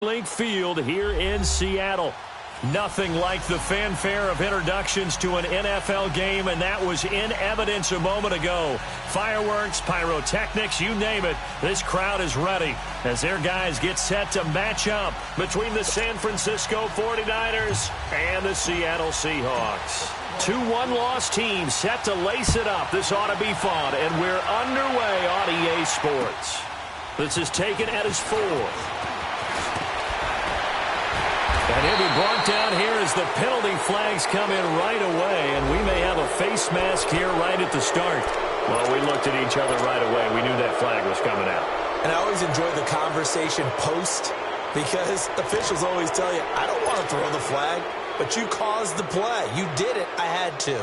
Link Field here in Seattle. Nothing like the fanfare of introductions to an NFL game, and that was in evidence a moment ago. Fireworks, pyrotechnics, you name it. This crowd is ready as their guys get set to match up between the San Francisco 49ers and the Seattle Seahawks. Two one-loss teams set to lace it up. This ought to be fun, and we're underway on EA Sports. This is taken at his fourth. And he'll be brought down here as the penalty flags come in right away, and we may have a face mask here right at the start. Well, we looked at each other right away. We knew that flag was coming out. And I always enjoy the conversation post because officials always tell you, I don't want to throw the flag, but you caused the play. You did it. I had to.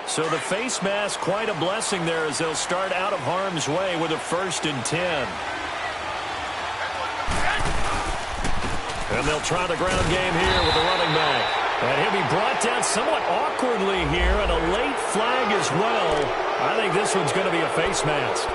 So the face mask, quite a blessing there as they'll start out of harm's way with a 1st and 10. And they'll try the ground game here with the running back. And he'll be brought down somewhat awkwardly here, and a late flag as well. I think this one's going to be a face mask.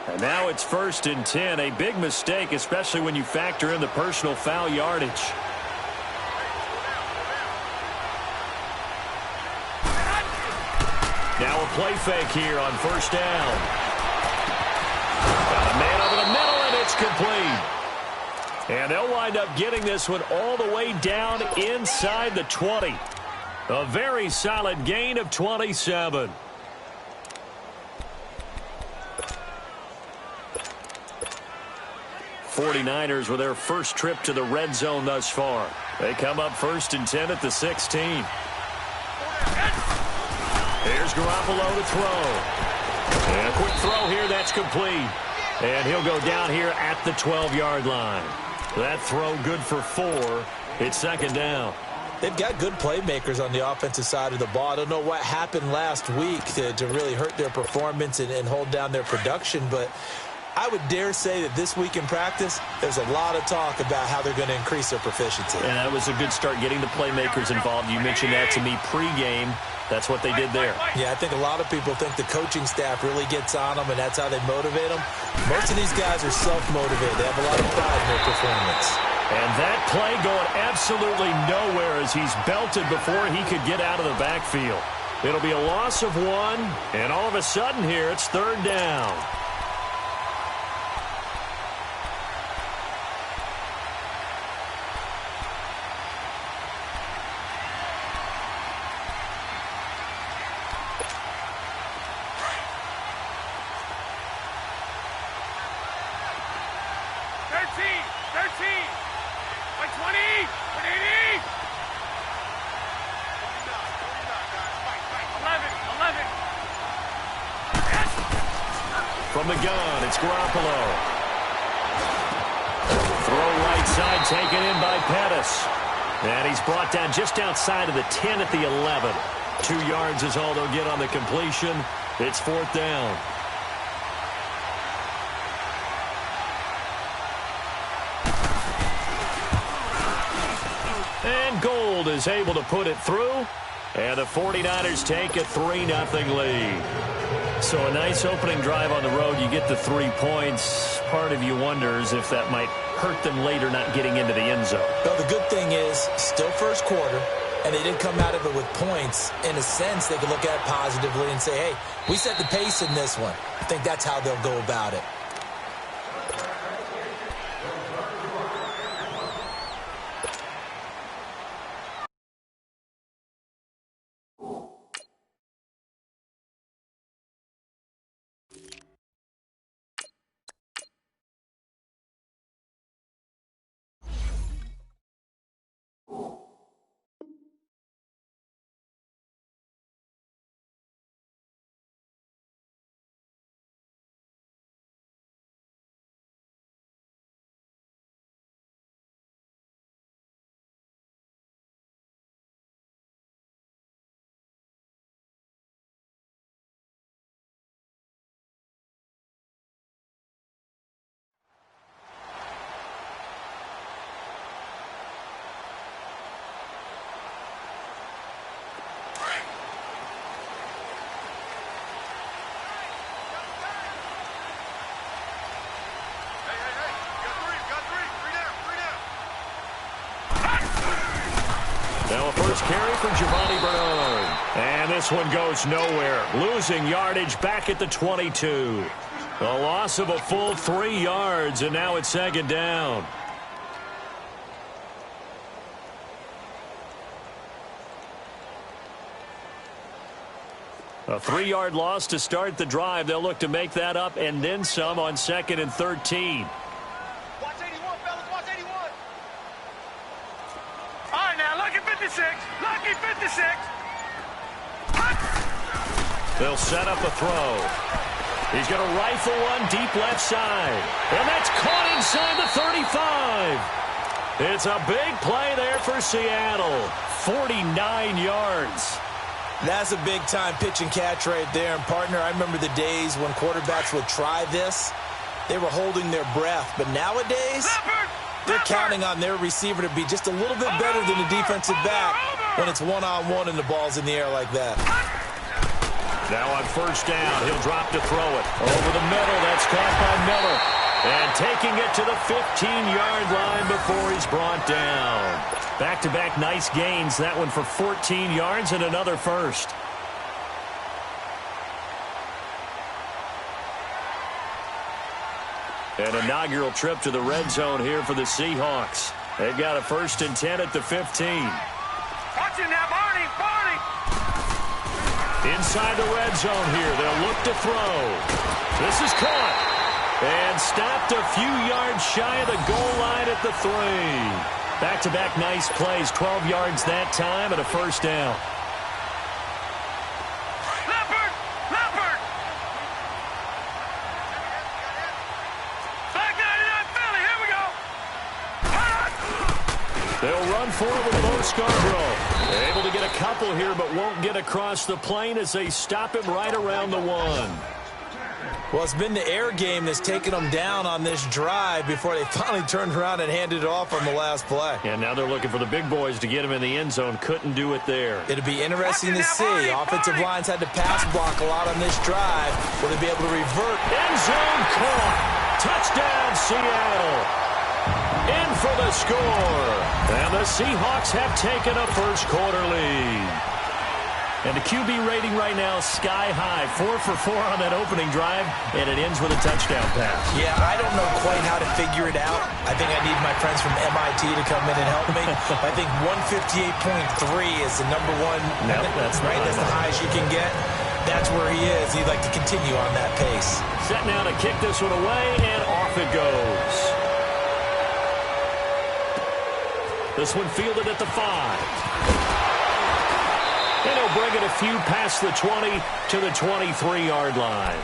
And now it's 1st and 10, a big mistake, especially when you factor in the personal foul yardage. Now a play fake here on 1st down. Got a man over the middle, and it's complete. And they'll wind up getting this one all the way down inside the 20. A very solid gain of 27. '49ers with their first trip to the red zone thus far. They come up 1st and 10 at the 16. Here's Garoppolo to throw. And a quick throw here, that's complete. And he'll go down here at the 12-yard line. That throw good for 4. It's 2nd down. They've got good playmakers on the offensive side of the ball. I don't know what happened last week to really hurt their performance and hold down their production, but I would dare say that this week in practice, there's a lot of talk about how they're going to increase their proficiency. And that was a good start, getting the playmakers involved. You mentioned that to me pregame. That's what they did there. Yeah, I think a lot of people think the coaching staff really gets on them, and that's how they motivate them. Most of these guys are self-motivated. They have a lot of pride in their performance. And that play going absolutely nowhere as he's belted before he could get out of the backfield. It'll be a loss of 1, and all of a sudden here, it's 3rd down. From the gun, it's Garoppolo. Throw right side taken in by Pettis. And he's brought down just outside of the 10 at the 11. 2 yards is all they'll get on the completion. It's 4th down. And Gold is able to put it through. And the 49ers take a 3-0 lead. So a nice opening drive on the road. You get the 3 points. Part of you wonders if that might hurt them later not getting into the end zone. Well, the good thing is, still first quarter, and they didn't come out of it with points. In a sense, they can look at it positively and say, hey, we set the pace in this one. I think that's how they'll go about it. Now a first carry for Giovanni Bernard. And this one goes nowhere. Losing yardage back at the 22. A loss of a full 3 yards, and now it's second down. A 3-yard loss to start the drive. They'll look to make that up and then some on 2nd and 13. Watch 81, fellas. Watch 81. All right, now, lucky 56. Lucky 56. They'll set up a throw. He's going to rifle one deep left side. And that's caught inside the 35. It's a big play there for Seattle. 49 yards. That's a big-time pitch and catch right there. And, partner, I remember the days when quarterbacks would try this. They were holding their breath. But nowadays, they're counting on their receiver to be just a little bit better than the defensive back when it's one-on-one and the ball's in the air like that. Now on first down, he'll drop to throw it. Over the middle, that's caught by Miller. And taking it to the 15-yard line before he's brought down. Back-to-back nice gains. That one for 14 yards and another first. An inaugural trip to the red zone here for the Seahawks. They've got a 1st and 10 at the 15. Watch him now, Barney. Barney. Inside the red zone here. They'll look to throw. This is caught. And stopped a few yards shy of the goal line at the 3. Back-to-back nice plays. 12 yards that time and a first down. Leopard. Leopard. Back 99 Philly. Here we go. They'll run for it with Bo Scarborough. They're able to get a couple here, but won't get across the plane as they stop him right around the 1. Well, it's been the air game that's taken them down on this drive before they finally turned around and handed it off on the last play. And now they're looking for the big boys to get him in the end zone. Couldn't do it there. It'll be interesting to see. Offensive lines had to pass block a lot on this drive. Will they be able to revert? End zone caught. Touchdown, Seattle. In for the score. And the Seahawks have taken a first quarter lead. And the QB rating right now, sky high. 4 for 4 on that opening drive, and it ends with a touchdown pass. Yeah, I don't know quite how to figure it out. I think I need my friends from MIT to come in and help me. I think 158.3 is the number one. Nope, that's right. That's the highest you can get. That's where he is. He'd like to continue on that pace. Set now to kick this one away, and off it goes. This one fielded at the 5. And he'll bring it a few past the 20 to the 23-yard line.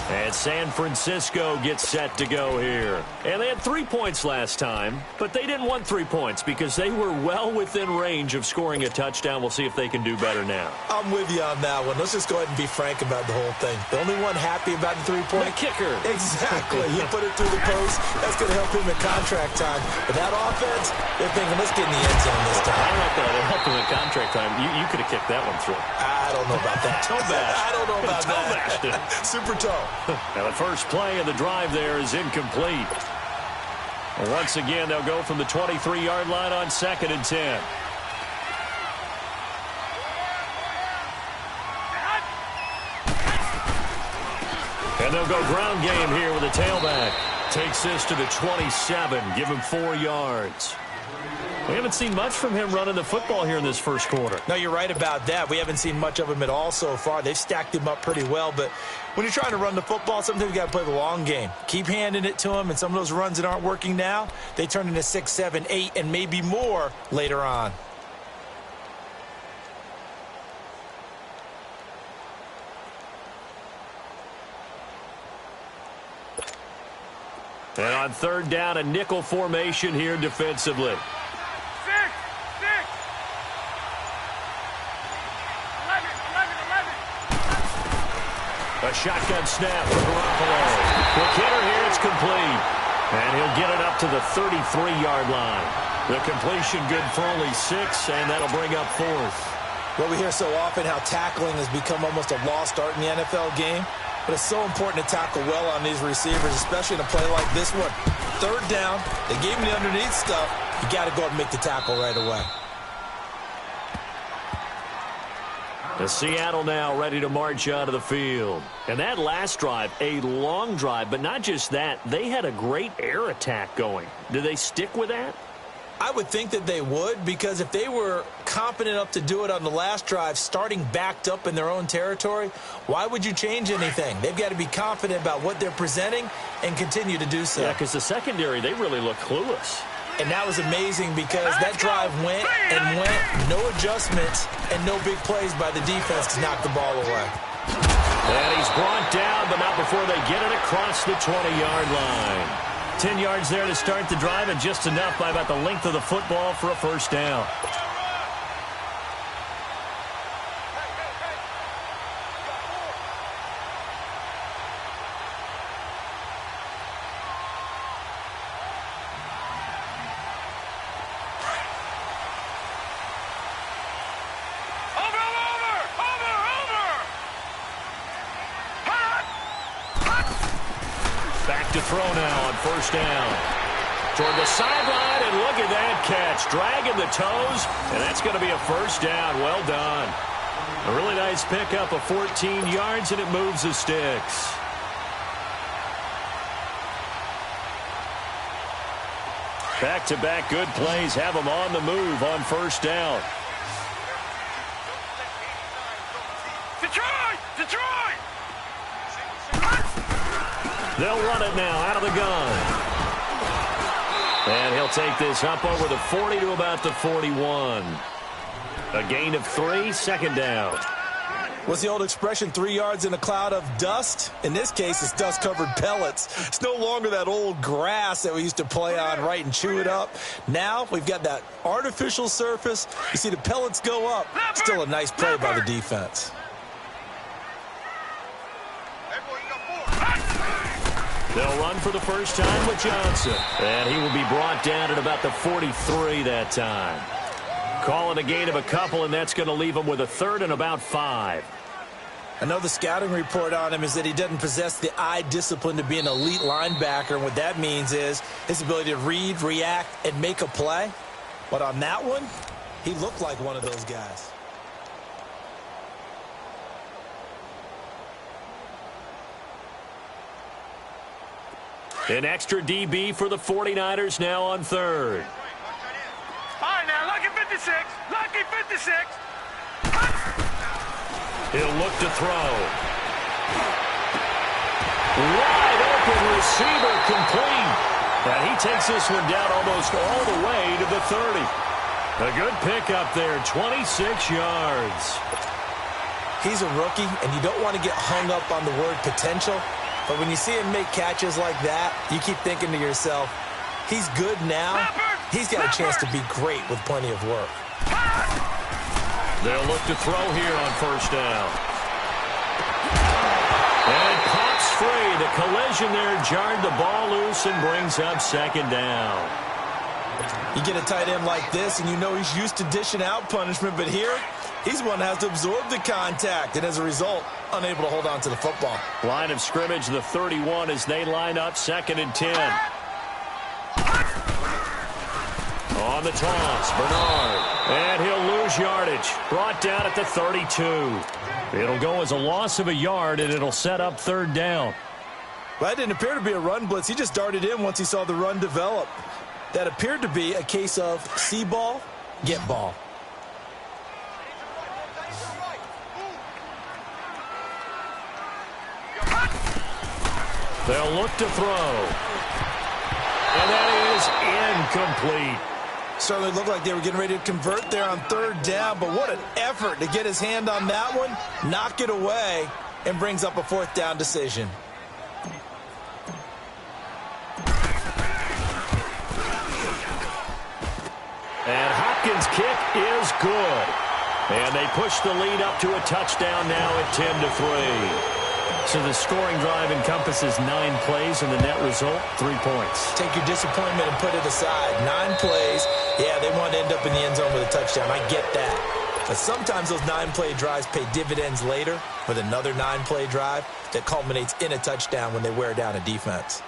And San Francisco gets set to go here. And they had 3 points last time, but they didn't want 3 points because they were well within range of scoring a touchdown. We'll see if they can do better now. I'm with you on that one. Let's just go ahead and be frank about the whole thing. The only one happy about the 3-point? The kicker. Exactly. He put it through the post. That's going to help him in contract time. But that offense, they're thinking, let's get in the end zone this time. I don't know if that helped him in contract time. You could have kicked that one through. I don't know about that. Toe bash. I don't know about toe bashed it. Super toe. Now the first play of the drive there is incomplete. Once again, they'll go from the 23-yard line on 2nd and 10. And they'll go ground game here with a tailback. Takes this to the 27. Give him 4 yards. We haven't seen much from him running the football here in this first quarter. No, you're right about that. We haven't seen much of him at all so far. They've stacked him up pretty well, but when you're trying to run the football, sometimes you got to play the long game. Keep handing it to him, and some of those runs that aren't working now, they turn into 6, 7, 8, and maybe more later on. And on 3rd down, a nickel formation here defensively. A shotgun snap for Garoppolo. Quick hitter here, it's complete. And he'll get it up to the 33-yard line. The completion good for only 6, and that'll bring up 4th. Well, we hear so often how tackling has become almost a lost art in the NFL game. But it's so important to tackle well on these receivers, especially in a play like this one. 3rd down, they gave him the underneath stuff. You got to go and make the tackle right away. Seattle now ready to march out of the field. And that last drive, a long drive, but not just that. They had a great air attack going. Do they stick with that? I would think that they would, because if they were confident enough to do it on the last drive, starting backed up in their own territory, why would you change anything? They've got to be confident about what they're presenting and continue to do so. Yeah, because the secondary, they really look clueless. And that was amazing because that drive went and went, no adjustments and no big plays by the defense to knock the ball away. And he's brought down, but not before they get it across the 20-yard line. 10 yards there to start the drive, and just enough by about the length of the football for a first down. To throw now on first down. Toward the sideline, and look at that catch. Dragging the toes, and that's going to be a first down. Well done. A really nice pickup of 14 yards, and it moves the sticks. Back-to-back good plays have them on the move on first down. Detroit! Detroit! They'll run it now out of the gun. And he'll take this up over the 40 to about the 41. A gain of 3, second down. What's the old expression, 3 yards in a cloud of dust? In this case, it's dust-covered pellets. It's no longer that old grass that we used to play on, right, and chew it up. Now we've got that artificial surface. You see the pellets go up. Still a nice play by the defense. They'll run for the first time with Johnson. And he will be brought down at about the 43 that time. Calling a gain of a couple, and that's going to leave him with a third and about 5. I know the scouting report on him is that he doesn't possess the eye discipline to be an elite linebacker. And what that means is his ability to read, react, and make a play. But on that one, he looked like one of those guys. An extra DB for the 49ers now on third. All right, now, lucky 56. Lucky 56. He'll look to throw. Wide open receiver complete. And he takes this one down almost all the way to the 30. A good pickup there, 26 yards. He's a rookie, and you don't want to get hung up on the word potential. But when you see him make catches like that, you keep thinking to yourself, he's good now. He's got a chance to be great with plenty of work. They'll look to throw here on first down. And pops free. The collision there jarred the ball loose and brings up second down. You get a tight end like this, and you know he's used to dishing out punishment, but here, he's one that has to absorb the contact, and as a result, unable to hold on to the football. Line of scrimmage, the 31, as they line up, 2nd and 10. On the toss, Bernard. And he'll lose yardage. Brought down at the 32. It'll go as a loss of a yard, and it'll set up third down. Well, that didn't appear to be a run blitz. He just darted in once he saw the run develop. That appeared to be a case of see ball, get ball. They'll look to throw. And that is incomplete. Certainly looked like they were getting ready to convert there on third down, but what an effort to get his hand on that one, knock it away, and brings up a fourth down decision. And Hopkins' kick is good. And they push the lead up to a touchdown now at 10-3. So the scoring drive encompasses 9 plays, and the net result, 3 points. Take your disappointment and put it aside. 9 plays. Yeah, they want to end up in the end zone with a touchdown. I get that. But sometimes those 9-play drives pay dividends later with another 9-play drive that culminates in a touchdown when they wear down a defense.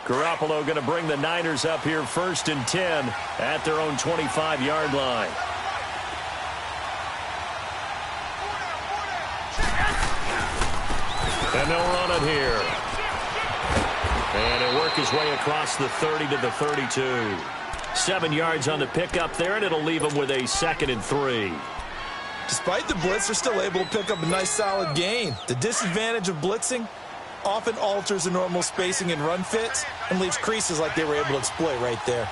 Garoppolo going to bring the Niners up here 1st and 10 at their own 25-yard line. And they'll run it here. And he'll work his way across the 30 to the 32. 7 yards on the pickup there, and it'll leave him with a 2nd and 3. Despite the blitz, they're still able to pick up a nice solid gain. The disadvantage of blitzing often alters the normal spacing and run fits and leaves creases like they were able to exploit right there.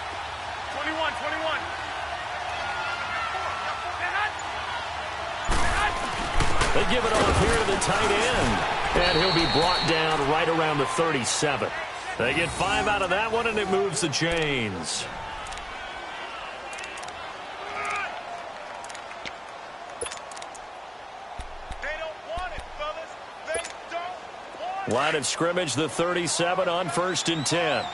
21. They give it off here to the tight end. And he'll be brought down right around the 37. They get 5 out of that one, and it moves the chains. Line of scrimmage, the 37 on 1st and 10.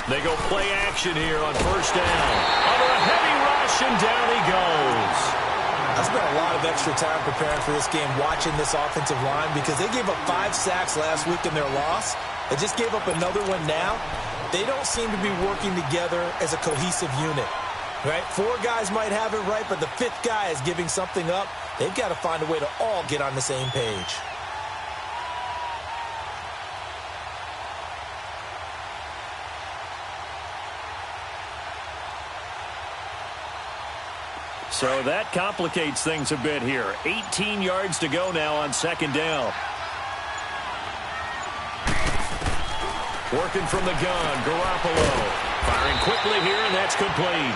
They go play action here on 1st down. Under a heavy rush, and down he goes. I spent a lot of extra time preparing for this game watching this offensive line because they gave up 5 sacks last week in their loss. They just gave up another one now. They don't seem to be working together as a cohesive unit. Right? 4 guys might have it right, but the 5th guy is giving something up. They've got to find a way to all get on the same page. So that complicates things a bit here. 18 yards to go now on 2nd down. Working from the gun, Garoppolo. Firing quickly here, and that's complete.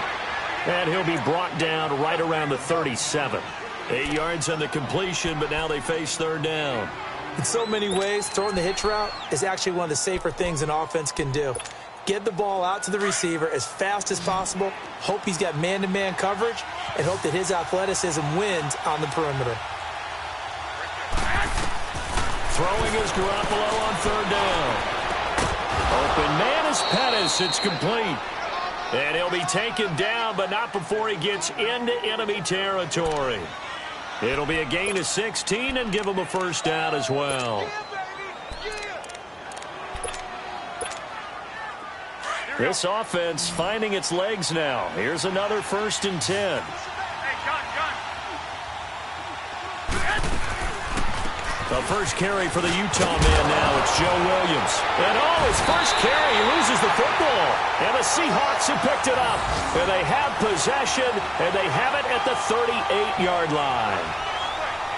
And he'll be brought down right around the 37. 8 yards on the completion, but now they face 3rd down. In so many ways, throwing the hitch route is actually one of the safer things an offense can do. Get the ball out to the receiver as fast as possible, hope he's got man-to-man coverage, and hope that his athleticism wins on the perimeter. Throwing is Garoppolo on 3rd down. Open man is Pettis. It's complete. And he'll be taken down, but not before he gets into enemy territory. It'll be a gain of 16 and give him a 1st down as well. This offense finding its legs now. Here's another 1st and 10. The first carry for the Utah man now. It's Joe Williams. And his first carry, he loses the football. And the Seahawks have picked it up. And they have possession, and they have it at the 38-yard line.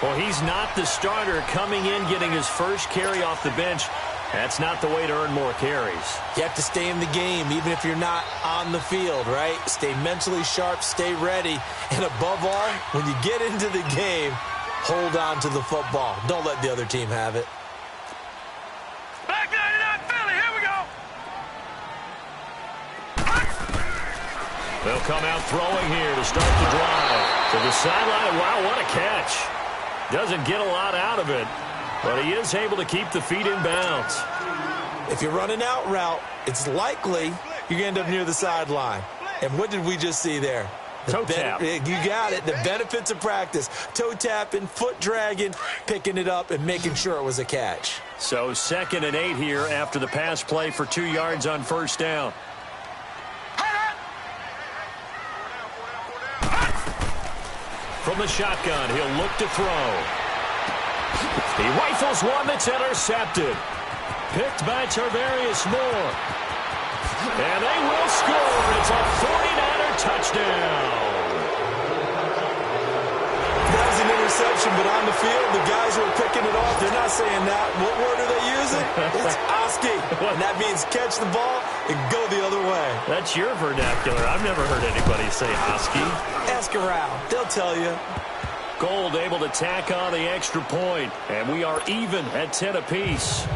Well, he's not the starter coming in, getting his first carry off the bench. That's not the way to earn more carries. You have to stay in the game, even if you're not on the field, right? Stay mentally sharp, stay ready. And above all, when you get into the game, hold on to the football. Don't let the other team have it. Back 99 Philly, here we go. They'll come out throwing here to start the drive. To the sideline. Wow, what a catch. Doesn't get a lot out of it, but he is able to keep the feet in bounds. If you're running out route, it's likely you're going to end up near the sideline. And what did we just see there? Toe tap. You got it. The benefits of practice. Toe tapping, foot dragging, picking it up, and making sure it was a catch. So 2nd and 8 here after the pass play for 2 yards on 1st down. From the shotgun, he'll look to throw. He rifles one that's intercepted. Picked by Tarvarius Moore. And they will score. It's a 49er touchdown. That was an interception, but on the field, the guys who are picking it off, they're not saying that. What word are they using? It's Oski. And that means catch the ball and go the other way. That's your vernacular. I've never heard anybody say Oski. Ask around. They'll tell you. Gold able to tack on the extra point, and we are even at 10 apiece.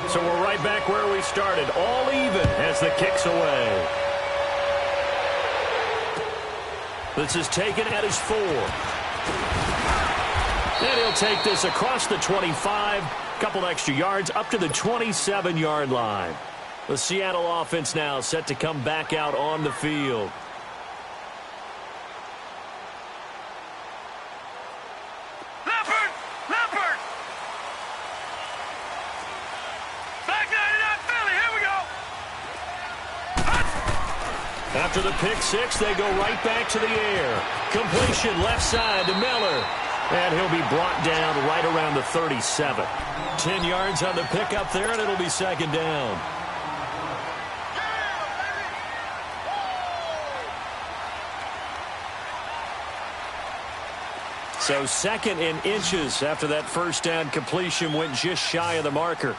So we're right back where we started, all even as the kick's away. This is taken at his 4. And he'll take this across the 25, couple extra yards up to the 27-yard line. The Seattle offense now set to come back out on the field. After the pick six, they go right back to the air. Completion left side to Miller. And he'll be brought down right around the 37. 10 yards on the pickup there, and it'll be second down. So second in inches after that first down completion went just shy of the marker.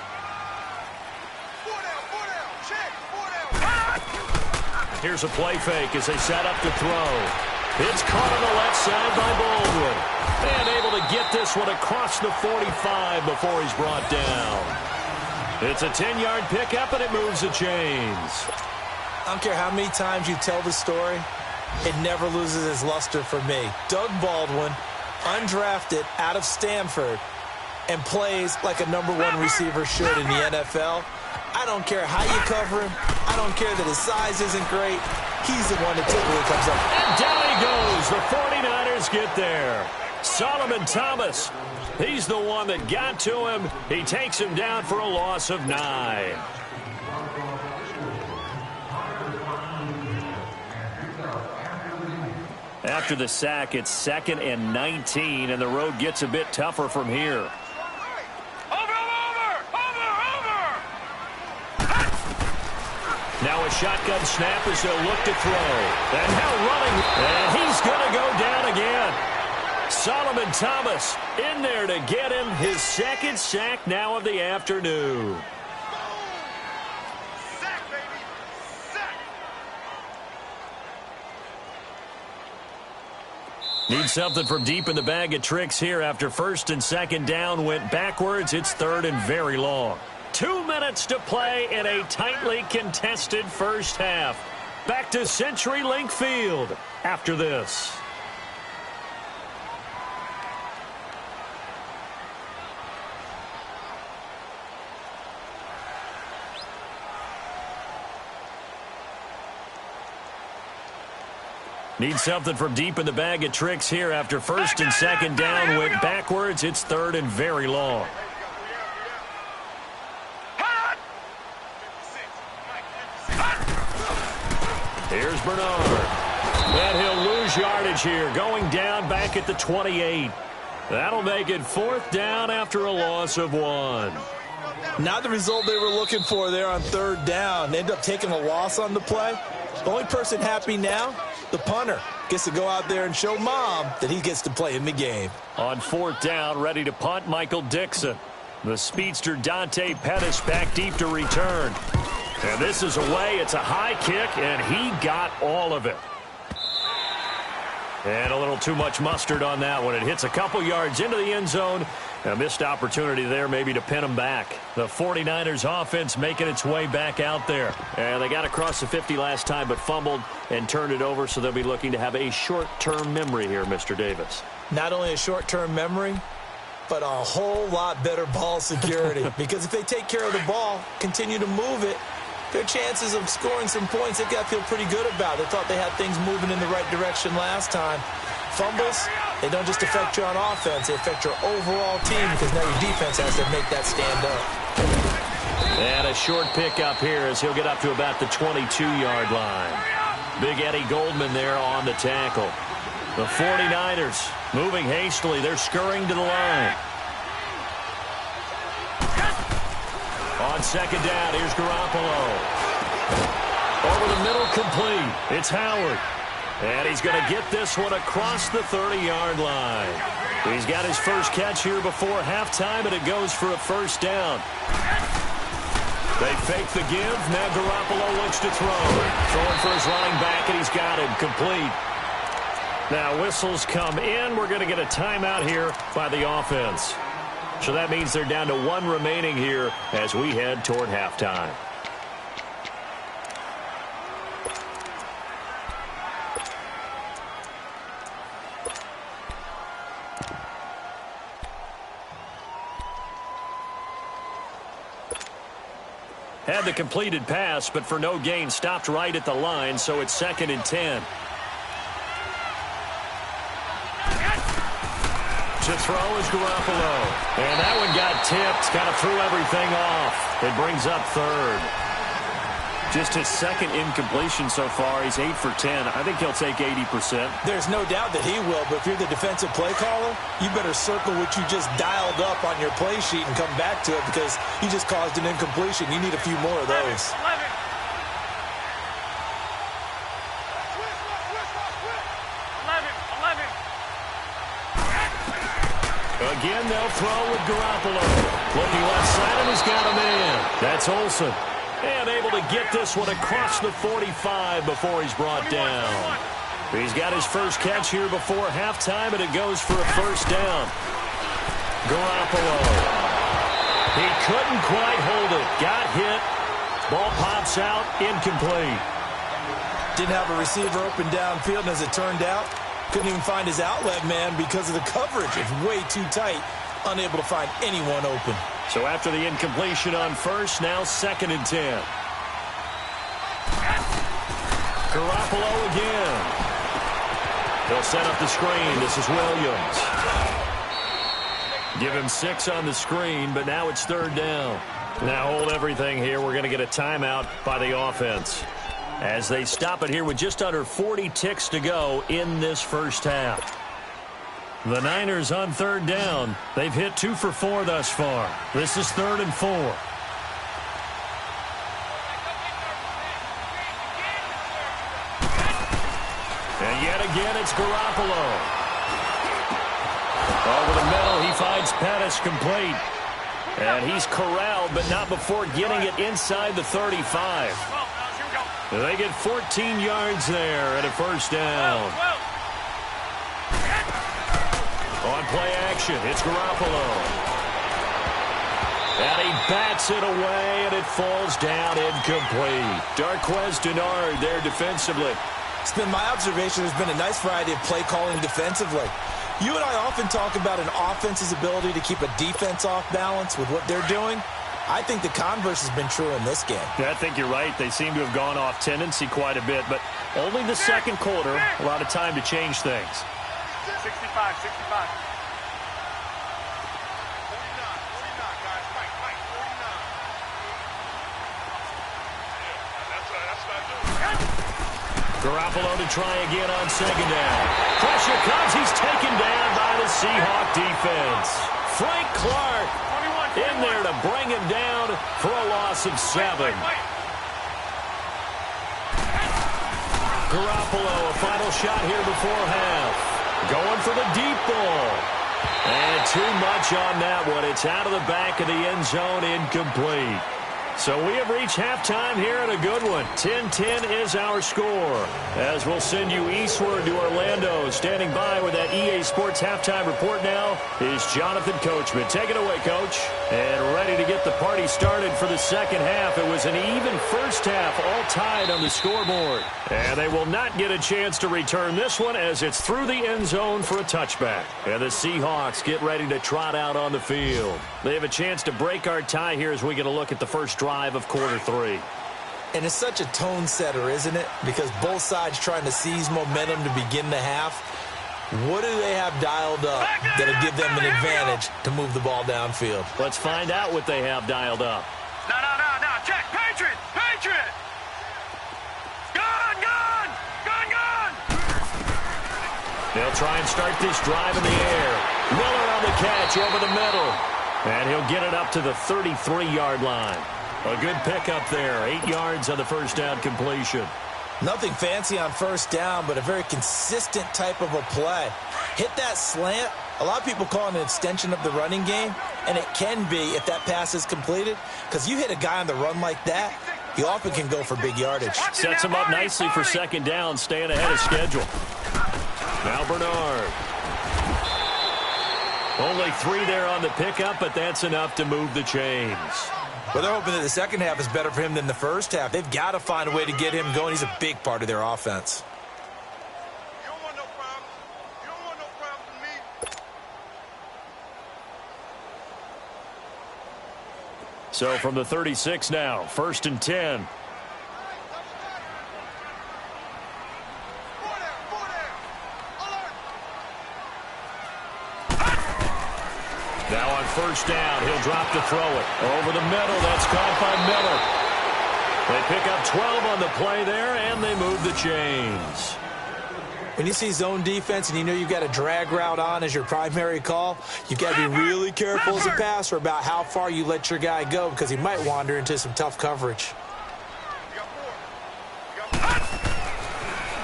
Here's a play fake as they set up to throw. It's caught on the left side by Baldwin. And able to get this one across the 45 before he's brought down. It's a 10-yard pickup, and it moves the chains. I don't care how many times you tell the story, it never loses its luster for me. Doug Baldwin, undrafted out of Stanford, and plays like a #1 receiver should in the NFL. I don't care how you cover him. I don't care that his size isn't great. He's the one that typically comes up. And down he goes. The 49ers get there. Solomon Thomas, he's the one that got to him. He takes him down for a loss of 9. After the sack, it's 2nd and 19, and the road gets a bit tougher from here. Now a shotgun snap as they'll look to throw. And now running. And he's going to go down again. Solomon Thomas in there to get him his 2nd sack now of the afternoon. Sack, baby. Sack. Need something from deep in the bag of tricks here after 1st and 2nd down went backwards. It's 3rd and very long. 2 minutes to play in a tightly contested first half. Back to CenturyLink Field after this. Need something from deep in the bag of tricks here after 1st and 2nd down went backwards. It's 3rd and very long. Here's Bernard. And he'll lose yardage here, going down back at the 28. That'll make it 4th down after a loss of 1. Not the result they were looking for there on 3rd down. They end up taking a loss on the play. The only person happy now, the punter, gets to go out there and show Mom that he gets to play in the game. On 4th down, ready to punt, Michael Dixon. The speedster Dante Pettis back deep to return. And this is away. It's a high kick, and he got all of it. And a little too much mustard on that one. It hits a couple yards into the end zone. A missed opportunity there maybe to pin him back. The 49ers offense making its way back out there. And they got across the 50 last time but fumbled and turned it over, so they'll be looking to have a short-term memory here, Mr. Davis. Not only a short-term memory, but a whole lot better ball security. Because if they take care of the ball, continue to move it, their chances of scoring some points, they've got to feel pretty good about. They thought they had things moving in the right direction last time. Fumbles, they don't just affect you on offense, they affect your overall team because now your defense has to make that stand up. And a short pickup here as he'll get up to about the 22-yard line. Big Eddie Goldman there on the tackle. The 49ers moving hastily. They're scurrying to the line. On 2nd down, here's Garoppolo. Over the middle, complete. It's Howard. And he's going to get this one across the 30-yard line. He's got his first catch here before halftime, and it goes for a 1st down. They fake the give. Now Garoppolo looks to throw. Throwing for his running back, and he's got him complete. Now whistles come in. We're going to get a timeout here by the offense. So that means they're down to 1 remaining here as we head toward halftime. Had the completed pass, but for no gain, stopped right at the line, so it's 2nd and 10. To throw is Garoppolo. And that one got tipped. Kind of threw everything off. It brings up 3rd. Just his second incompletion so far. He's 8 for 10. I think he'll take 80%. There's no doubt that he will, but if you're the defensive play caller, you better circle what you just dialed up on your play sheet and come back to it because he just caused an incompletion. You need a few more of those. 11. Again, they'll throw with Garoppolo. Looking left side, and he's got a man. That's Olsen. And able to get this one across the 45 before he's brought down. He's got his first catch here before halftime, and it goes for a first down. Garoppolo. He couldn't quite hold it. Got hit. Ball pops out. Incomplete. Didn't have a receiver open downfield, and as it turned out, couldn't even find his outlet man because of the coverage. It's way too tight. Unable to find anyone open. So after the incompletion on first, now 2nd and 10. Garoppolo again. He'll set up the screen. This is Williams. Give him 6 on the screen, but now it's 3rd down. Now hold everything here. We're going to get a timeout by the offense as they stop it here with just under 40 ticks to go in this first half. The Niners on 3rd down. They've hit 2 for 4 thus far. This is 3rd and 4. And yet again, it's Garoppolo. Over the middle, he finds Pettis complete. And he's corralled, but not before getting it inside the 35. They get 14 yards there and a first down. On play action, it's Garoppolo. And he bats it away, and it falls down incomplete. Darquez Denard there defensively. It's been my observation there's been a nice variety of play calling defensively. You and I often talk about an offense's ability to keep a defense off balance with what they're doing. I think the converse has been true in this game. Yeah, I think you're right. They seem to have gone off tendency quite a bit, but only the second quarter, a lot of time to change things. 65. Garoppolo to try again on 2nd down. Pressure comes. He's taken down by the Seahawk defense. Frank Clark in there to bring him down for a loss of 7. Garoppolo, a final shot here before half. Going for the deep ball. And too much on that one. It's out of the back of the end zone, incomplete. So we have reached halftime here and a good one. 10-10 is our score. As we'll send you eastward to Orlando. Standing by with that EA Sports halftime report now is Jonathan Coachman. Take it away, Coach. And ready to get the party started for the second half. It was an even first half, all tied on the scoreboard. And they will not get a chance to return this one as it's through the end zone for a touchback. And the Seahawks get ready to trot out on the field. They have a chance to break our tie here as we get a look at the first drive of quarter 3. And it's such a tone setter, isn't it? Because both sides trying to seize momentum to begin the half. What do they have dialed up that'll give them an advantage to move the ball downfield? Let's find out what they have dialed up. No. Check. Patriot. Gun. They'll try and start this drive in the air. Miller on the catch over the middle. And he'll get it up to the 33-yard line. A good pickup there. 8 yards on the first down completion. Nothing fancy on first down, but a very consistent type of a play. Hit that slant. A lot of people call it an extension of the running game, and it can be if that pass is completed, because you hit a guy on the run like that, he often can go for big yardage. Sets him up nicely for second down, staying ahead of schedule. Now Bernard. Only 3 there on the pickup, but that's enough to move the chains. Well, they're hoping that the second half is better for him than the first half. They've got to find a way to get him going. He's a big part of their offense. You don't want no problems. You don't want no problems with me. So from the 36 now, 1st and 10. Now on first down, he'll drop to throw it. Over the middle, that's caught by Miller. They pick up 12 on the play there, and they move the chains. When you see zone defense and you know you've got a drag route on as your primary call, you've got to be really careful as a passer about how far you let your guy go because he might wander into some tough coverage.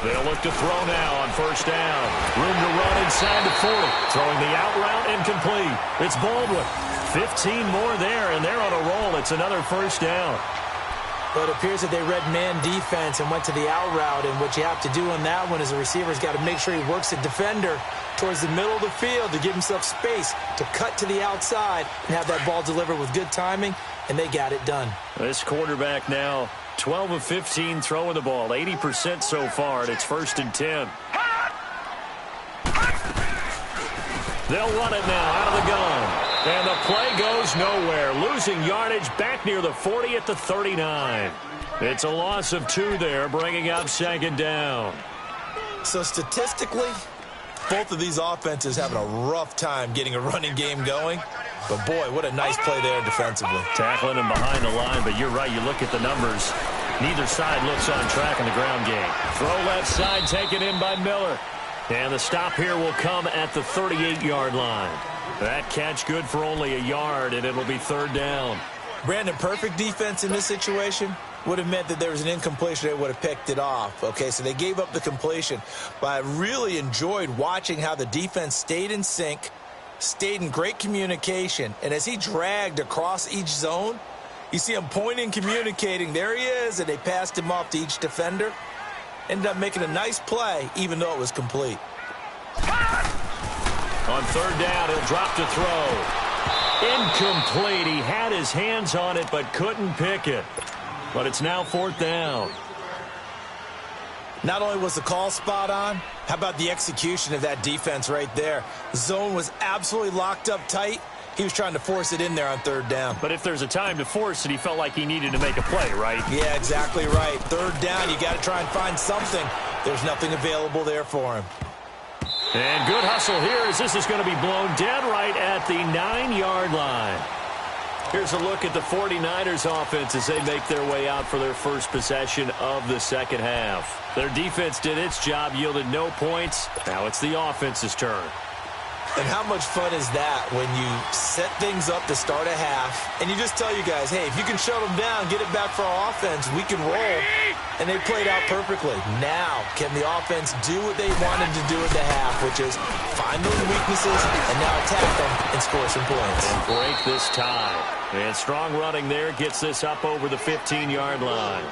They'll look to throw now on first down. Room to run inside the 40. Throwing the out route incomplete. It's Baldwin. 15 more there, and they're on a roll. It's another first down. But it appears that they read man defense and went to the out route, and what you have to do on that one is the receiver's got to make sure he works the defender towards the middle of the field to give himself space to cut to the outside and have that ball delivered with good timing, and they got it done. This quarterback now 12 of 15 throwing the ball, 80% so far, and it's 1st and 10. They'll run it now out of the gun. And the play goes nowhere. Losing yardage back near the 40 at the 39. It's a loss of 2 there, bringing up 2nd down. So statistically, both of these offenses having a rough time getting a running game going. But, boy, what a nice play there defensively. Tackling him behind the line, but you're right. You look at the numbers. Neither side looks on track in the ground game. Throw left side, taken in by Miller. And the stop here will come at the 38-yard line. That catch good for only a yard, and it'll be 3rd down. Brandon, perfect defense in this situation would have meant that there was an incompletion. They would have picked it off. Okay, so they gave up the completion. But I really enjoyed watching how the defense stayed in sync, stayed in great communication, and as he dragged across each zone, you see him pointing, communicating. There he is, and they passed him off to each defender. Ended up making a nice play, even though it was complete. On 3rd down, he'll drop to throw. Incomplete. He had his hands on it, but couldn't pick it. But it's now 4th down. Not only was the call spot on, how about the execution of that defense right there? The zone was absolutely locked up tight. He was trying to force it in there on 3rd down. But if there's a time to force it, he felt like he needed to make a play, right? Yeah, exactly right. 3rd down, you got to try and find something. There's nothing available there for him. And good hustle here as this is going to be blown dead right at the 9-yard line. Here's a look at the 49ers offense as they make their way out for their first possession of the second half. Their defense did its job, yielded no points. Now it's the offense's turn. And how much fun is that when you set things up to start a half and you just tell you guys, hey, if you can shut them down, get it back for our offense, we can roll. And they played out perfectly. Now, can the offense do what they wanted to do at the half, which is find those weaknesses and now attack them and score some points. And break this tie. And strong running there gets this up over the 15-yard line.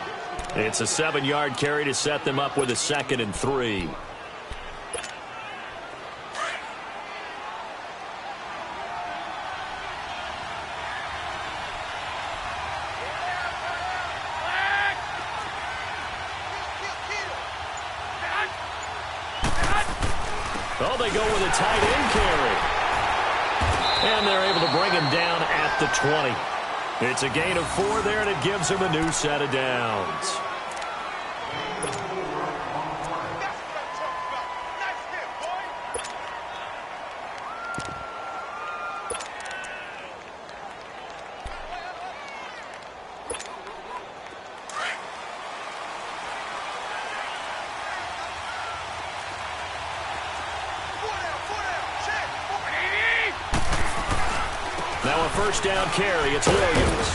It's a 7-yard carry to set them up with a 2nd and 3. Oh, they go with a tight end carry. And they're able to bring him down at the 20. It's a gain of 4 there, and it gives him a new set of downs. Now a first down carry. It's Williams.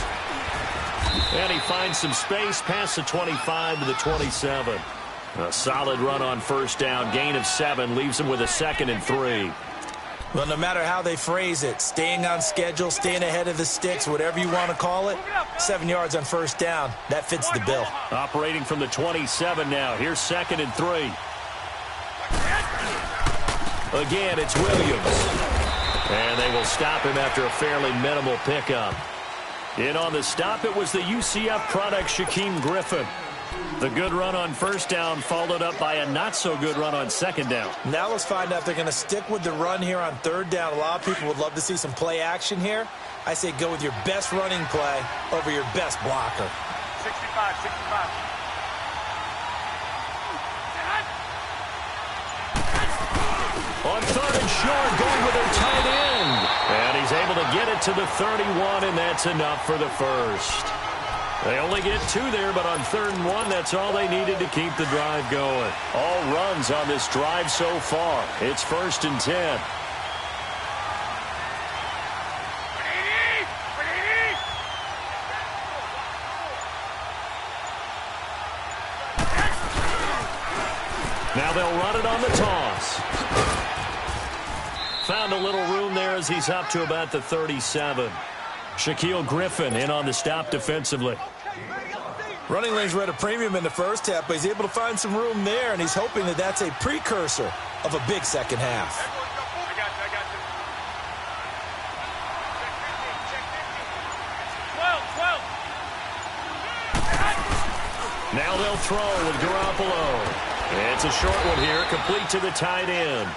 And he finds some space past the 25 to the 27. A solid run on first down. Gain of 7 leaves him with a 2nd and 3. Well, no matter how they phrase it, staying on schedule, staying ahead of the sticks, whatever you want to call it, 7 yards on first down, that fits the bill. Operating from the 27 now. Here's 2nd and 3. Again, it's Williams. And they will stop him after a fairly minimal pickup. In on the stop, it was the UCF product, Shaquem Griffin. The good run on first down followed up by a not-so-good run on second down. Now let's find out if they're going to stick with the run here on 3rd down. A lot of people would love to see some play action here. I say go with your best running play over your best blocker. 65, 65. On 3rd and short, going with their tight end. And he's able to get it to the 31, and that's enough for the first. They only get 2 there, but on 3rd and 1, that's all they needed to keep the drive going. All runs on this drive so far. It's 1st and 10. Now they'll run it on the toss. Found a little room there as he's up to about the 37. Shaquille Griffin in on the stop defensively. Running lanes were at a premium in the first half, but he's able to find some room there, and he's hoping that that's a precursor of a big second half. Now they'll throw with Garoppolo. It's a short one here, complete to the tight end.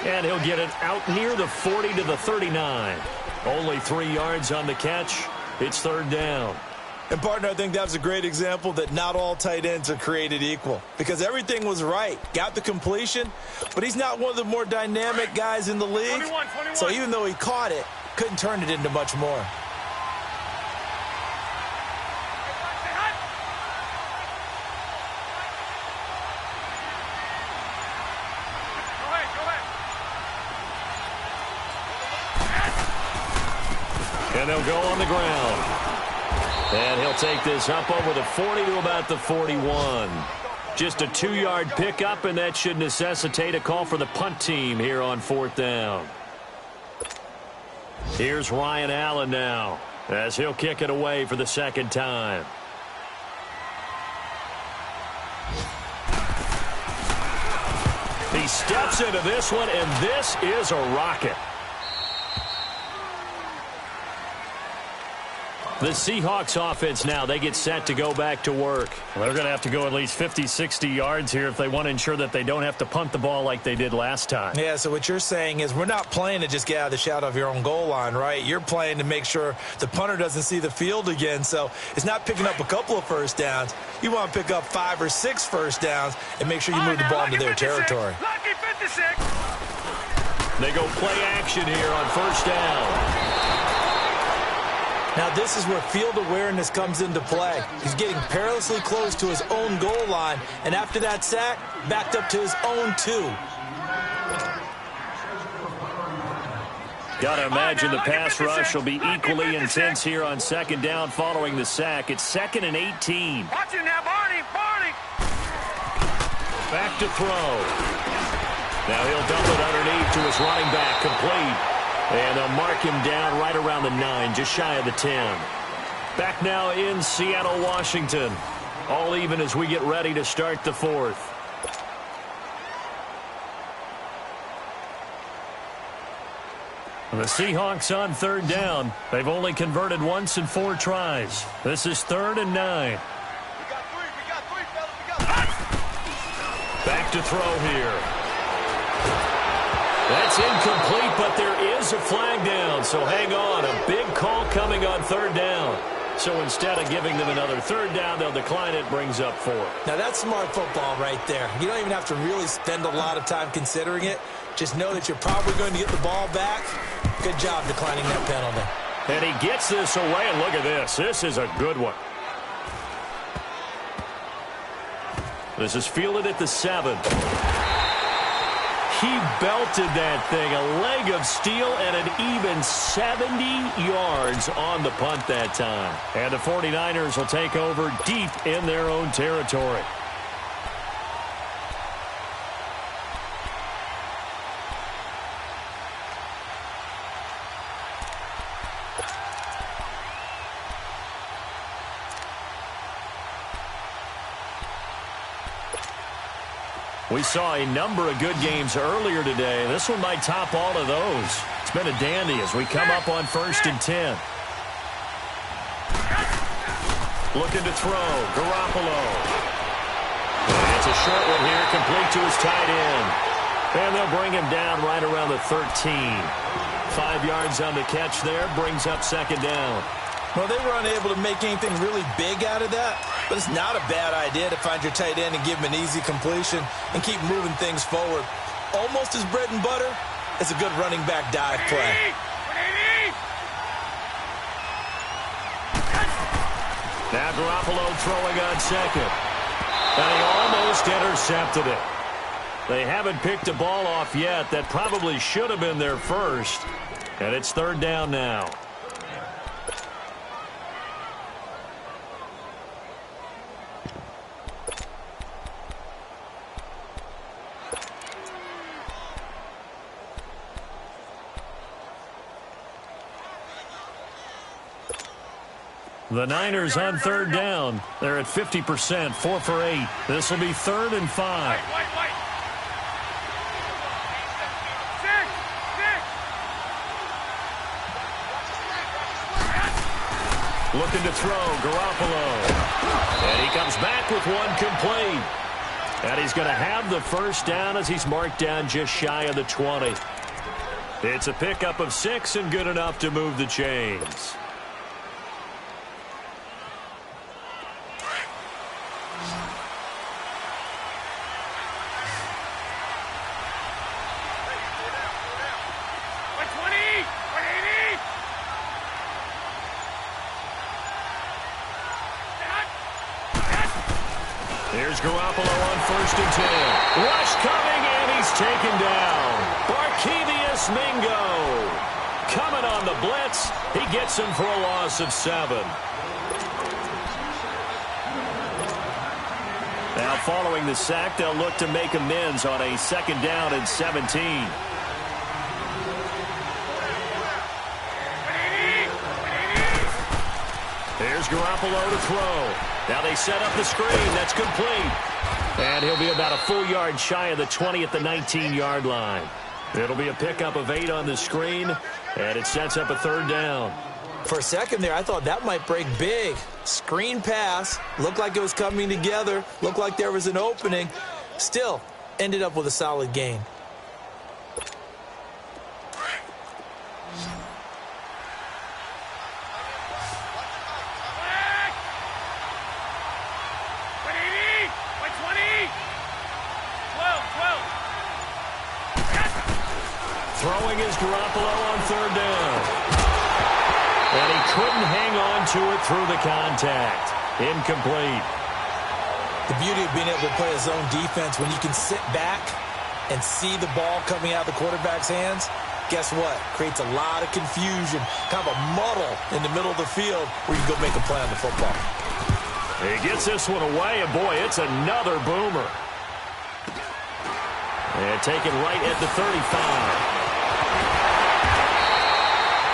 And he'll get it out near the 40 to the 39. Only 3 yards on the catch. It's 3rd down. And, partner, I think that was a great example that not all tight ends are created equal. Because everything was right. Got the completion, but he's not one of the more dynamic guys in the league. 21. So even though he caught it, couldn't turn it into much more. And they'll go on the ground. And he'll take this up over the 40 to about the 41. Just a 2-yard pickup, and that should necessitate a call for the punt team here on 4th down. Here's Ryan Allen now, as he'll kick it away for the 2nd time. He steps into this one, and this is a rocket. The Seahawks offense now, they get set to go back to work. Well, they're going to have to go at least 50, 60 yards here if they want to ensure that they don't have to punt the ball like they did last time. Yeah, so what you're saying is we're not playing to just get out of the shadow of your own goal line, right? You're playing to make sure the punter doesn't see the field again. So it's not picking up a couple of first downs. You want to pick up 5 or 6 first downs and make sure you move the ball into their territory. Lucky 56. They go play action here on 1st down. Now, this is where field awareness comes into play. He's getting perilously close to his own goal line, and after that sack, backed up to his own 2. Got to imagine the pass rush will be equally intense here on 2nd down following the sack. It's 2nd and 18. Watch it now, Barney. Back to throw. Now he'll dump it underneath to his running back, complete. And they'll mark him down right around the 9, just shy of the 10. Back now in Seattle, Washington. All even as we get ready to start the 4th. The Seahawks on 3rd down. They've only converted once in 4 tries. This is 3rd and 9. We got 3, fellas. We got 3. Back to throw here. That's incomplete, but there is a flag down, so hang on. A big call coming on 3rd down. So instead of giving them another 3rd down, they'll decline it, brings up 4. Now, that's smart football right there. You don't even have to really spend a lot of time considering it. Just know that you're probably going to get the ball back. Good job declining that penalty. And he gets this away, and look at this. This is a good one. This is fielded at the 7. He belted that thing, a leg of steel, and an even 70 yards on the punt that time. And the 49ers will take over deep in their own territory. We saw a number of good games earlier today. This one might top all of those. It's been a dandy as we come up on 1st and 10. Looking to throw. Garoppolo. And it's a short one here, complete to his tight end. And they'll bring him down right around the 13. 5 yards on the catch there, brings up 2nd down. Well, they were unable to make anything really big out of that, but it's not a bad idea to find your tight end and give him an easy completion and keep moving things forward. Almost as bread and butter as a good running back dive play. Now Garoppolo throwing on second. And he almost intercepted it. They haven't picked a ball off yet. That probably should have been their first. And it's third down now. The Niners on third down. They're at 50%, 4 for 8. This will be 3rd and 5. Looking to throw, Garoppolo. And he comes back with one complete. And he's going to have the first down as he's marked down just shy of the 20. It's a pickup of 6 and good enough to move the chains. Here's Garoppolo on 1st and 10. Rush coming, and he's taken down. Barkevious Mingo coming on the blitz. He gets him for a loss of 7. Now following the sack, they'll look to make amends on a 2nd down and 17. Here's Garoppolo to throw. Now they set up the screen. That's complete. And he'll be about a full yard shy of the 20 at the 19-yard line. It'll be a pickup of 8 on the screen, and it sets up a 3rd down. For a second there, I thought that might break big. Screen pass. Looked like it was coming together. Looked like there was an opening. Still, ended up with a solid gain. Throwing is Garoppolo on 3rd down. And he couldn't hang on to it through the contact. Incomplete. The beauty of being able to play a zone defense, when you can sit back and see the ball coming out of the quarterback's hands, guess what? Creates a lot of confusion, kind of a muddle in the middle of the field where you can go make a play on the football. He gets this one away, and boy, it's another boomer. And taken right at the 35.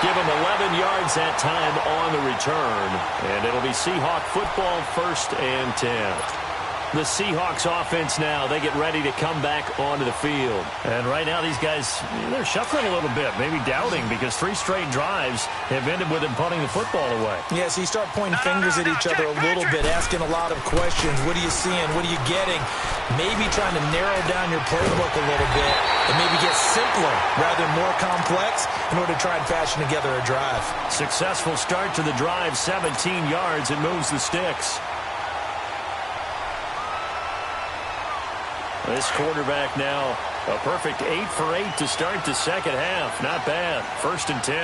Give him 11 yards that time on the return. And it'll be Seahawk football, 1st and 10. The Seahawks offense now, they get ready to come back onto the field. And right now these guys, they're shuffling a little bit, maybe doubting, because 3 straight drives have ended with them punting the football away. Yeah, so you start pointing fingers at each other a little bit, asking a lot of questions. What are you seeing? What are you getting? Maybe trying to narrow down your playbook a little bit and maybe get simpler rather than more complex in order to try and fashion together a drive. Successful start to the drive, 17 yards, and moves the sticks. This quarterback now, a perfect 8 for 8 to start the second half. Not bad. 1st and 10.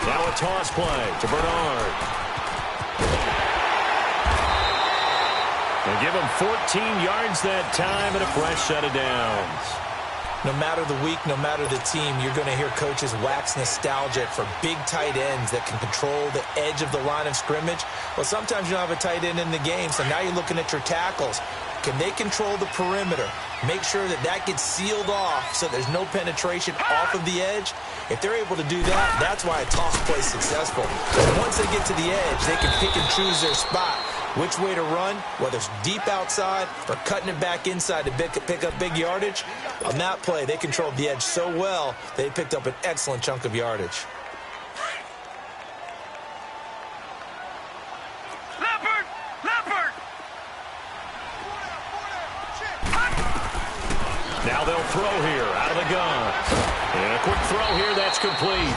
Now a toss play to Bernard. They give him 14 yards that time and a fresh set of downs. No matter the week, no matter the team, you're going to hear coaches wax nostalgic for big tight ends that can control the edge of the line of scrimmage. Well, sometimes you don't have a tight end in the game, so now you're looking at your tackles. Can they control the perimeter? Make sure that that gets sealed off so there's no penetration off of the edge. If they're able to do that, that's why a toss play is successful. Once they get to the edge, they can pick and choose their spot. Which way to run, whether it's deep outside or cutting it back inside to pick up big yardage. On that play, they controlled the edge so well, they picked up an excellent chunk of yardage. Now they'll throw here out of the gun. And a quick throw here, that's complete.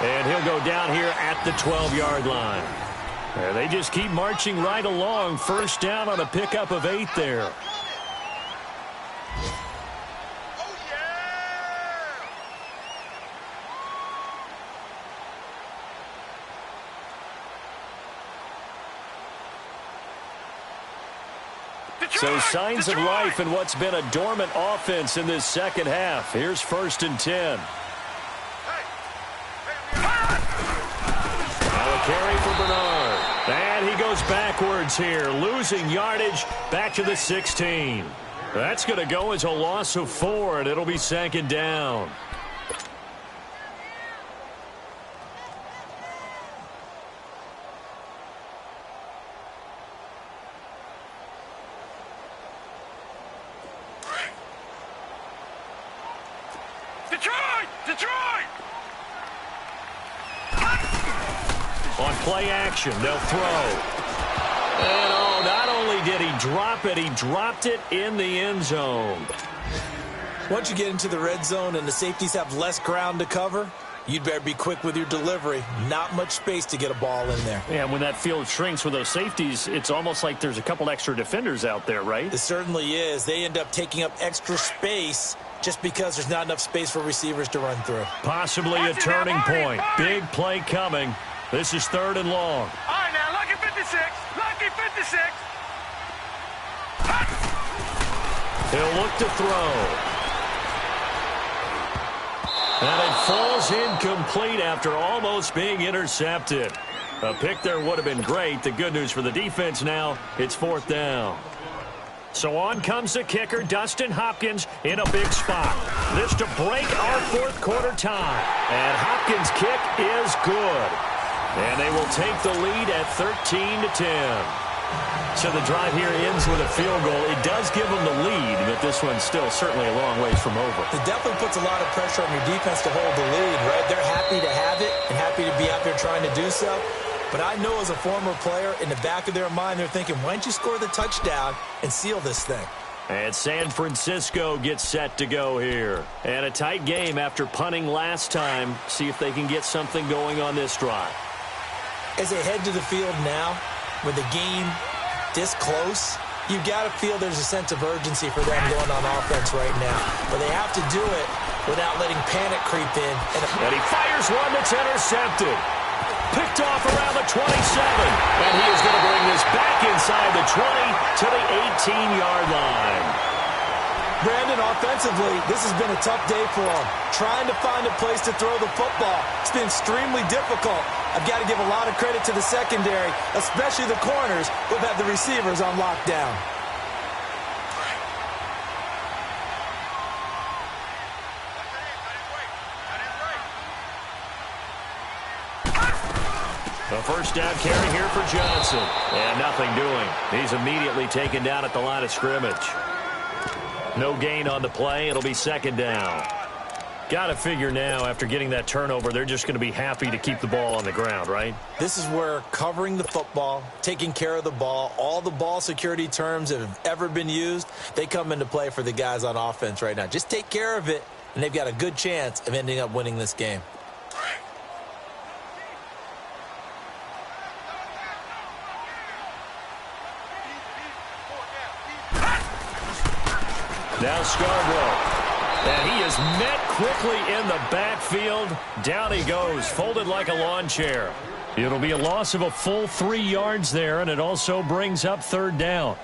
And he'll go down here at the 12-yard line. And they just keep marching right along. 1st down on a pickup of 8 there. So signs of life in what's been a dormant offense in this second half. Here's 1st and 10. Now a carry for Bernard. And he goes backwards here, losing yardage back to the 16. That's going to go as a loss of 4, and it'll be 2nd down. Detroit! On play action, they'll throw. And oh, not only did he drop it, he dropped it in the end zone. Once you get into the red zone and the safeties have less ground to cover, you'd better be quick with your delivery. Not much space to get a ball in there. Yeah, when that field shrinks with those safeties, it's almost like there's a couple extra defenders out there, right? It certainly is. They end up taking up extra space just because there's not enough space for receivers to run through. Possibly a turning point. Big play coming. This is 3rd and long. All right, now, lucky 56. Lucky 56. He'll look to throw. And it falls incomplete after almost being intercepted. A pick there would have been great. The good news for the defense now, it's 4th down. So on comes the kicker, Dustin Hopkins, in a big spot. This to break our 4th quarter tie. And Hopkins' kick is good. And they will take the lead at 13-10. So the drive here ends with a field goal. It does give them the lead, but this one's still certainly a long ways from over. It definitely puts a lot of pressure on your defense to hold the lead, right? They're happy to have it and happy to be out there trying to do so. But I know as a former player, in the back of their mind, they're thinking, why don't you score the touchdown and seal this thing? And San Francisco gets set to go here. And a tight game after punting last time. See if they can get something going on this drive. As they head to the field now, with the game this close, you've got to feel there's a sense of urgency for them going on offense right now. But they have to do it without letting panic creep in. And he fires one that's intercepted. Picked off around the 27. And he is going to bring this back inside the 20 to the 18-yard line. Brandon, offensively, this has been a tough day for him. Trying to find a place to throw the football. It's been extremely difficult. I've got to give a lot of credit to the secondary, especially the corners who have had the receivers on lockdown. A first down carry here for Johnson. And nothing doing. He's immediately taken down at the line of scrimmage. No gain on the play. It'll be 2nd down. Got to figure now, after getting that turnover, they're just going to be happy to keep the ball on the ground, right? This is where covering the football, taking care of the ball, all the ball security terms that have ever been used, they come into play for the guys on offense right now. Just take care of it, and they've got a good chance of ending up winning this game. Now Scarborough. And he is met quickly in the backfield. Down he goes, folded like a lawn chair. It'll be a loss of a full 3 yards there, and it also brings up 3rd down.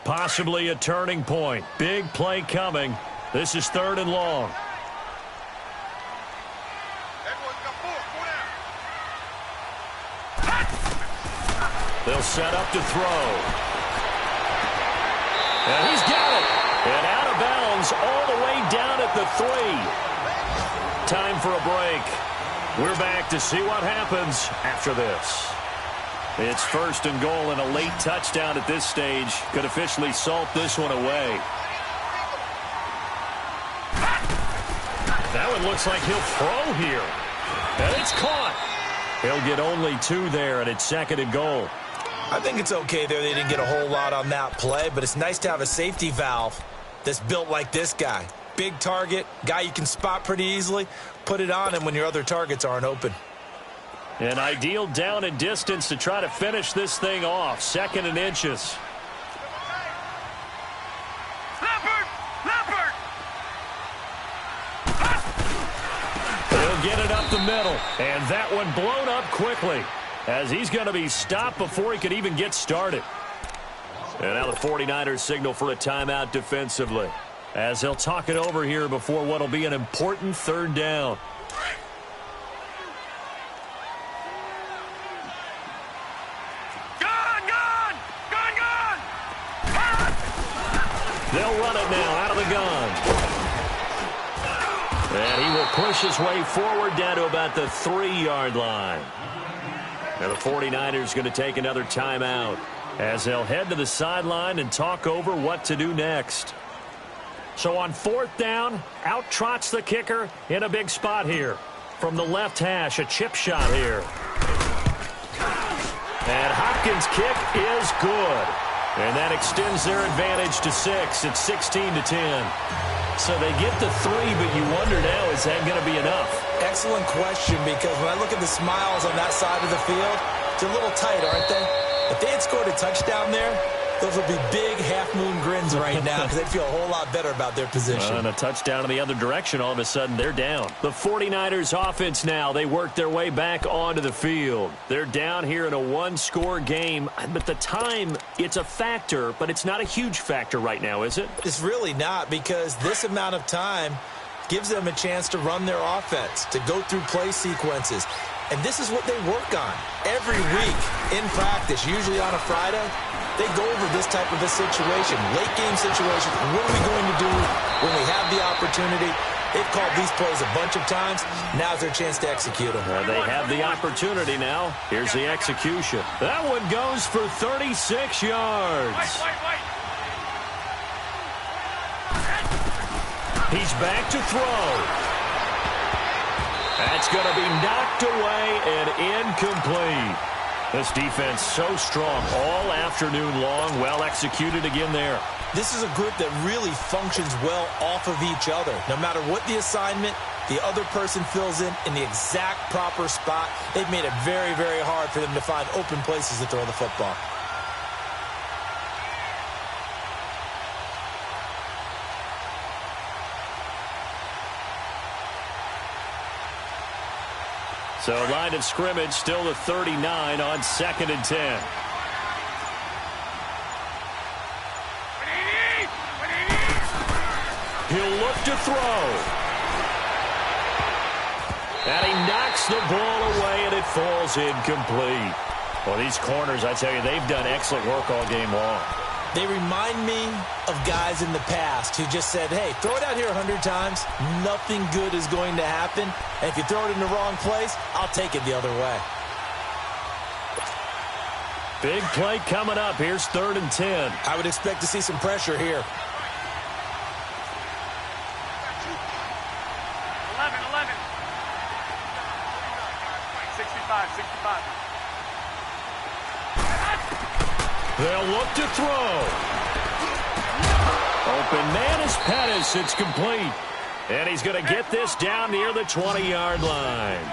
Possibly a turning point. Big play coming. This is 3rd and long. They'll set up to throw. And he's got it. And out of bounds all the way down at the 3. Time for a break. We're back to see what happens after this. It's 1st and goal, and a late touchdown at this stage could officially salt this one away. That one looks like he'll throw here. And it's caught. He'll get only 2 there, and it's 2nd and goal. I think it's okay there. They didn't get a whole lot on that play, but it's nice to have a safety valve that's built like this guy. Big target, guy you can spot pretty easily. Put it on him when your other targets aren't open. An ideal down and distance to try to finish this thing off. 2nd and inches. up the middle. And that one blown up quickly as he's going to be stopped before he could even get started. And now the 49ers signal for a timeout defensively as they'll talk it over here before what will be an important third down. They'll run it now out of the gun. And he will push his way forward down to about the 3-yard line. Now the 49ers going to take another timeout as they'll head to the sideline and talk over what to do next. So on 4th down, out trots the kicker in a big spot here. From the left hash, a chip shot here. And Hopkins' kick is good. And that extends their advantage to 6. It's 16-10. So they get the 3, but you wonder now, is that going to be enough? Excellent question, because when I look at the smiles on that side of the field, they're a little tight, aren't they? If they had scored a touchdown there, those would be big half-moon grins right now because they'd feel a whole lot better about their position. And a touchdown in the other direction, all of a sudden they're down. The 49ers offense now, they work their way back onto the field. They're down here in a one-score game, but the time, it's a factor, but it's not a huge factor right now, is it? It's really not, because this amount of time gives them a chance to run their offense, to go through play sequences. And this is what they work on every week in practice, usually on a Friday. They go over this type of a situation, late game situation. What are we going to do when we have the opportunity? They've called these plays a bunch of times. Now's their chance to execute them. They have the opportunity now. Here's the execution. That one goes for 36 yards. He's back to throw. That's going to be knocked away and incomplete. This defense so strong all afternoon long. Well executed again there. This is a group that really functions well off of each other. No matter what the assignment, the other person fills in the exact proper spot. They've made it very, very hard for them to find open places to throw the football. So line of scrimmage still the 39 on 2nd and 10. He'll look to throw. And he knocks the ball away, and it falls incomplete. Well, these corners, I tell you, they've done excellent work all game long. They remind me of guys in the past who just said, hey, throw it out here 100 times. Nothing good is going to happen. And if you throw it in the wrong place, I'll take it the other way. Big play coming up. Here's 3rd and 10. I would expect to see some pressure here. 11. 65. They'll look to throw. Open man is Pettis. It's complete. And he's going to get this down near the 20-yard line.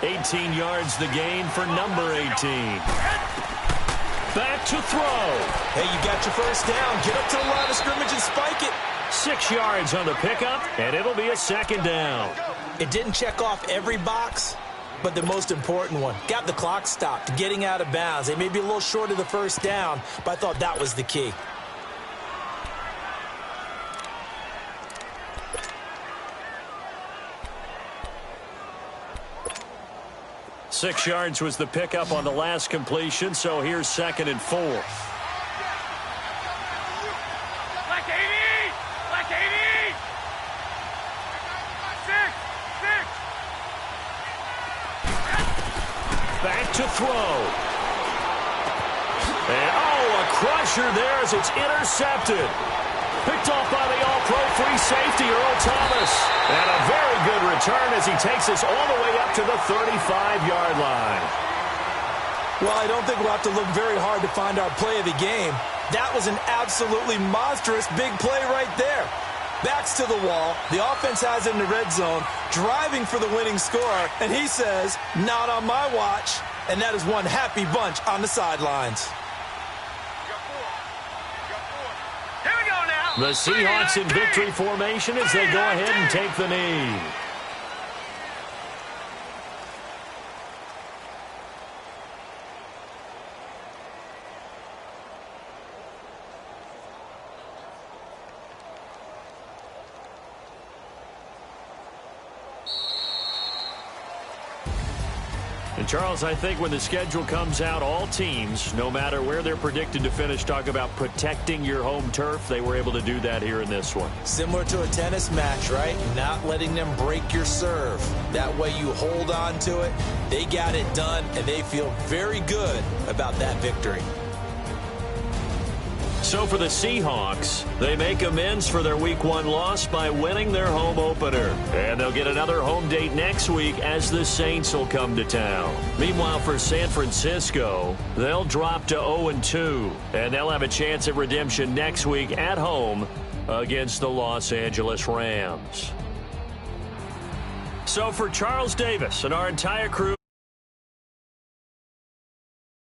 18 yards the gain for number 18. Back to throw. Hey, you got your first down. Get up to the line of scrimmage and spike it. 6 yards on the pickup, and it'll be a 2nd down. It didn't check off every box, but the most important one. Got the clock stopped, getting out of bounds. They may be a little short of the first down, but I thought that was the key. Six yards was the pickup on the last completion, so here's 2nd and 4. Black 80! Black 80! 6! Back to throw. And, a crusher there as it's intercepted. Picked off by the all-pro free safety, Earl Thomas. And a very good return as he takes us all the way up to the 35-yard line. Well, I don't think we'll have to look very hard to find our play of the game. That was an absolutely monstrous big play right there. Backs to the wall. The offense has it in the red zone, driving for the winning score. And he says, not on my watch. And that is one happy bunch on the sidelines. The Seahawks in victory formation as they go ahead and take the knee. And Charles, I think when the schedule comes out, all teams, no matter where they're predicted to finish, talk about protecting your home turf. They were able to do that here in this one. Similar to a tennis match, right? Not letting them break your serve. That way you hold on to it. They got it done, and they feel very good about that victory. So for the Seahawks, they make amends for their Week 1 loss by winning their home opener. And they'll get another home date next week as the Saints will come to town. Meanwhile, for San Francisco, they'll drop to 0-2. And they'll have a chance at redemption next week at home against the Los Angeles Rams. So for Charles Davis and our entire crew,